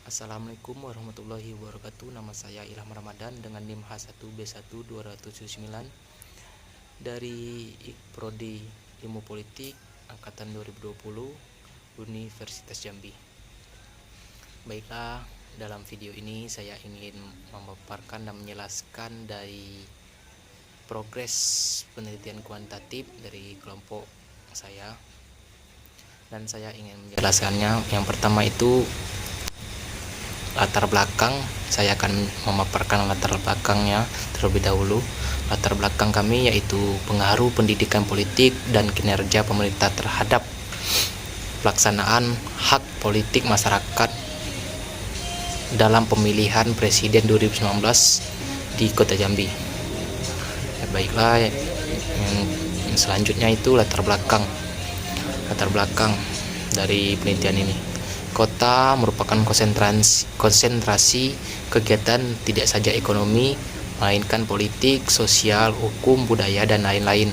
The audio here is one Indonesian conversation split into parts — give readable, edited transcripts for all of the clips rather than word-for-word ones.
Assalamualaikum warahmatullahi wabarakatuh. Nama saya Ilham Ramadan dengan NIM H1B12279 dari Prodi Ilmu Politik angkatan 2020 Universitas Jambi. Baiklah, dalam video ini saya ingin memaparkan dan menjelaskan dari progres penelitian kuantitatif dari kelompok saya, dan saya ingin menjelaskannya. Yang pertama itu latar belakang. Saya akan memaparkan latar belakangnya terlebih dahulu. Latar belakang kami yaitu pengaruh pendidikan politik dan kinerja pemerintah terhadap pelaksanaan hak politik masyarakat dalam pemilihan presiden 2019 di Kota Jambi. Baiklah, yang selanjutnya itu latar belakang dari penelitian ini. Kota merupakan konsentrasi kegiatan tidak saja ekonomi, melainkan politik, sosial, hukum, budaya, dan lain-lain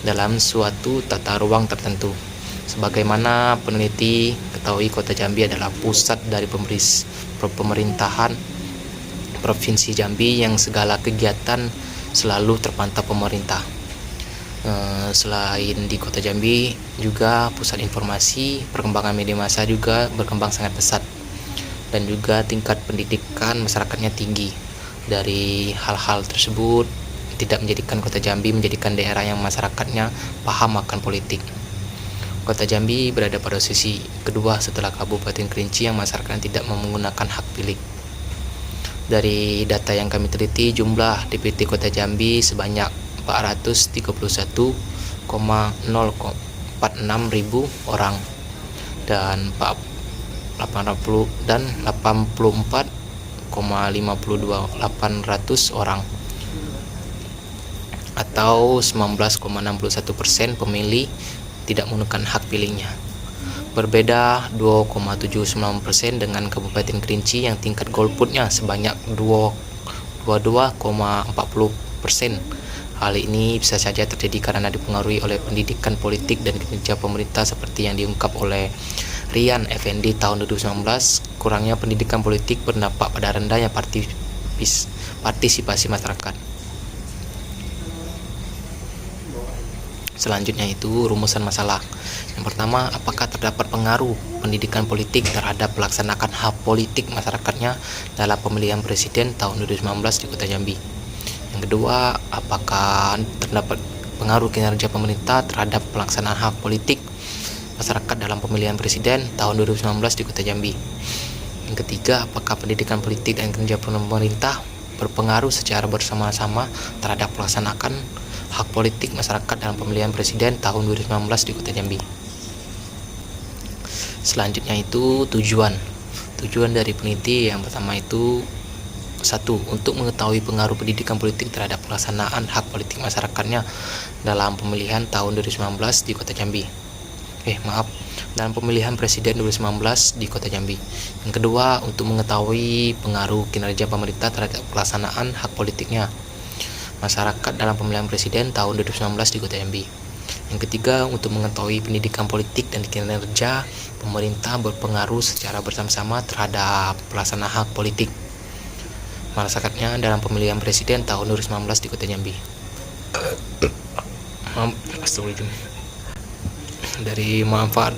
dalam suatu tata ruang tertentu. Sebagaimana peneliti ketahui, Kota Jambi adalah pusat dari pemerintahan Provinsi Jambi yang segala kegiatan selalu terpantau pemerintah. Selain di Kota Jambi, juga pusat informasi, perkembangan media massa juga berkembang sangat pesat, dan juga tingkat pendidikan masyarakatnya tinggi. Dari hal-hal tersebut tidak menjadikan Kota Jambi menjadikan daerah yang masyarakatnya paham akan politik. Kota Jambi berada pada sisi kedua setelah Kabupaten Kerinci yang masyarakatnya tidak menggunakan hak pilih. Dari data yang kami teliti, jumlah DPT Kota Jambi sebanyak 431,046 ribu orang dan 84,52800 orang atau 19,61% pemilih tidak menggunakan hak pilihnya. Berbeda 2,79% dengan Kabupaten Kerinci yang tingkat golputnya sebanyak 22,40%. Hal ini bisa saja terjadi karena dipengaruhi oleh pendidikan politik dan kinerja pemerintah seperti yang diungkap oleh Rian Effendi tahun 2019. Kurangnya pendidikan politik berdampak pada rendahnya partisipasi masyarakat. Selanjutnya itu rumusan masalah. Yang pertama, apakah terdapat pengaruh pendidikan politik terhadap pelaksanaan hak politik masyarakatnya dalam pemilihan presiden tahun 2019 di Kota Jambi? Yang kedua, apakah terdapat pengaruh kinerja pemerintah terhadap pelaksanaan hak politik masyarakat dalam pemilihan presiden tahun 2019 di Kota Jambi? Yang ketiga, apakah pendidikan politik dan kinerja pemerintah berpengaruh secara bersama-sama terhadap pelaksanaan hak politik masyarakat dalam pemilihan presiden tahun 2019 di Kota Jambi? Selanjutnya itu tujuan dari peneliti. Yang pertama itu 1. Untuk mengetahui pengaruh pendidikan politik terhadap pelaksanaan hak politik masyarakatnya dalam pemilihan tahun 2019 di Kota Jambi. Dalam pemilihan presiden 2019 di Kota Jambi. Yang kedua, untuk mengetahui pengaruh kinerja pemerintah terhadap pelaksanaan hak politiknya masyarakat dalam pemilihan presiden tahun 2019 di Kota Jambi. Yang ketiga, untuk mengetahui pendidikan politik dan kinerja pemerintah berpengaruh secara bersama-sama terhadap pelaksanaan hak politik masyarakatnya dalam pemilihan presiden tahun 2019 di Kota Jambi. Dari manfaat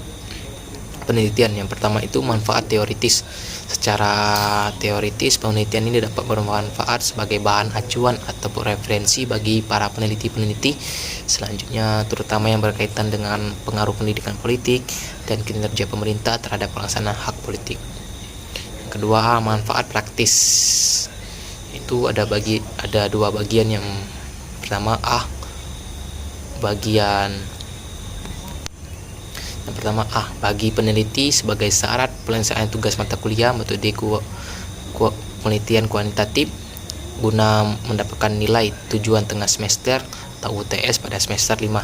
penelitian, yang pertama itu manfaat teoritis. Secara teoritis, penelitian ini dapat bermanfaat sebagai bahan acuan atau referensi bagi para peneliti-peneliti selanjutnya, terutama yang berkaitan dengan pengaruh pendidikan politik dan kinerja pemerintah terhadap pelaksanaan hak politik. Yang kedua, manfaat praktis. Itu ada dua bagian. Yang pertama bagi peneliti sebagai syarat penyelesaian tugas mata kuliah metode penelitian kuantitatif guna mendapatkan nilai tujuan tengah semester atau UTS pada semester 5.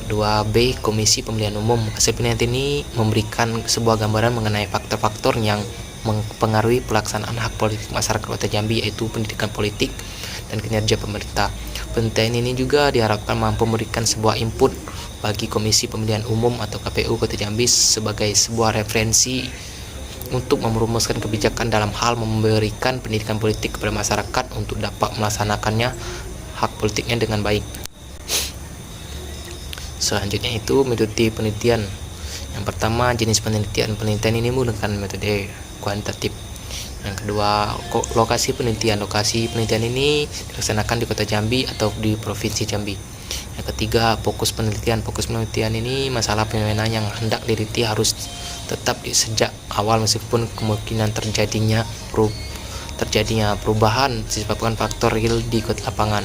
Kedua, B. Komisi Pemilihan Umum. Hasil penelitian ini memberikan sebuah gambaran mengenai faktor-faktor yang mempengaruhi pelaksanaan hak politik masyarakat Kota Jambi, yaitu pendidikan politik dan kinerja pemerintah. Penelitian ini juga diharapkan mampu memberikan sebuah input bagi Komisi Pemilihan Umum atau KPU Kota Jambi sebagai sebuah referensi untuk merumuskan kebijakan dalam hal memberikan pendidikan politik kepada masyarakat untuk dapat melaksanakannya hak politiknya dengan baik. Selanjutnya itu metode penelitian. Yang pertama, jenis penelitian. Penelitian ini menggunakan metode kuantitatif. Yang kedua, lokasi penelitian. Lokasi penelitian ini dilaksanakan di Kota Jambi atau di Provinsi Jambi. Yang ketiga, fokus penelitian. Fokus penelitian ini masalah fenomena yang hendak diliti harus tetap sejak awal meskipun kemungkinan terjadinya perubahan disebabkan faktor real di lapangan.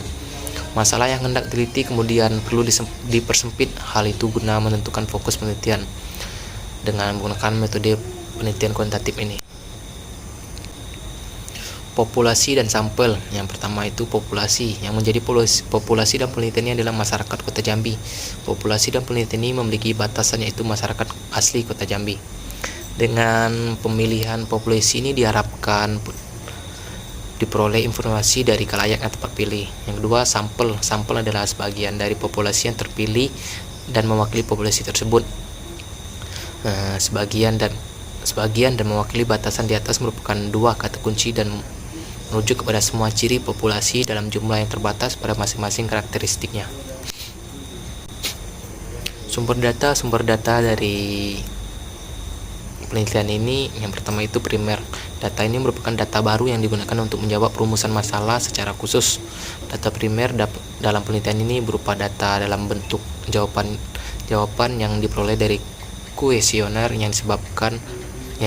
Masalah yang hendak diliti kemudian perlu dipersempit. Hal itu guna menentukan fokus penelitian dengan menggunakan metode penelitian kuantitatif ini. Populasi dan sampel. Yang pertama itu populasi. Yang menjadi populasi dan penelitiannya adalah masyarakat Kota Jambi. Populasi dan penelitian ini memiliki batasan, yaitu masyarakat asli Kota Jambi. Dengan pemilihan populasi ini diharapkan diperoleh informasi dari khalayak yang tepat pilih. Yang kedua, sampel. Sampel adalah sebagian dari populasi yang terpilih dan mewakili populasi tersebut. Sebagian dan mewakili batasan di atas merupakan dua kata kunci dan merujuk kepada semua ciri populasi dalam jumlah yang terbatas pada masing-masing karakteristiknya. Sumber data dari penelitian ini, yang pertama itu primer. Data ini merupakan data baru yang digunakan untuk menjawab perumusan masalah secara khusus. Data primer dalam penelitian ini berupa data dalam bentuk jawaban yang diperoleh dari kuesioner yang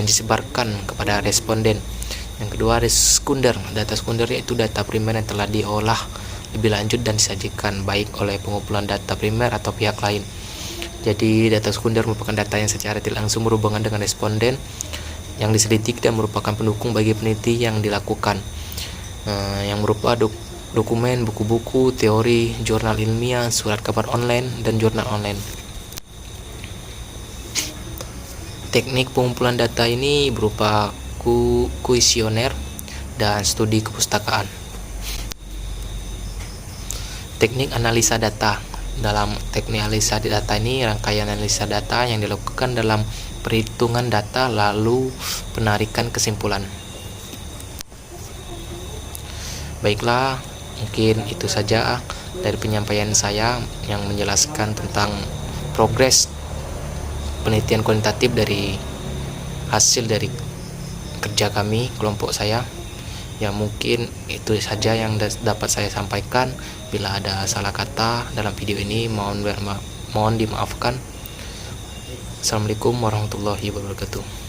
disebarkan kepada responden. Yang kedua, sekunder. Data sekunder yaitu data primer yang telah diolah lebih lanjut dan disajikan baik oleh pengumpulan data primer atau pihak lain. Jadi data sekunder merupakan data yang secara tidak langsung berhubungan dengan responden yang diselidiki dan merupakan pendukung bagi peneliti yang dilakukan, yang berupa dokumen, buku-buku, teori, jurnal ilmiah, surat kabar online, dan jurnal online. Teknik pengumpulan data ini berupa kuesioner dan studi kepustakaan. Teknik analisa data. Dalam teknik analisa data ini, rangkaian analisa data yang dilakukan dalam perhitungan data lalu penarikan kesimpulan. Baiklah, mungkin itu saja dari penyampaian saya yang menjelaskan tentang progres penelitian kuantitatif dari hasil dari kerja kami, kelompok saya. Ya, mungkin itu saja yang dapat saya sampaikan. Bila ada salah kata dalam video ini, mohon dimaafkan. Assalamualaikum warahmatullahi wabarakatuh.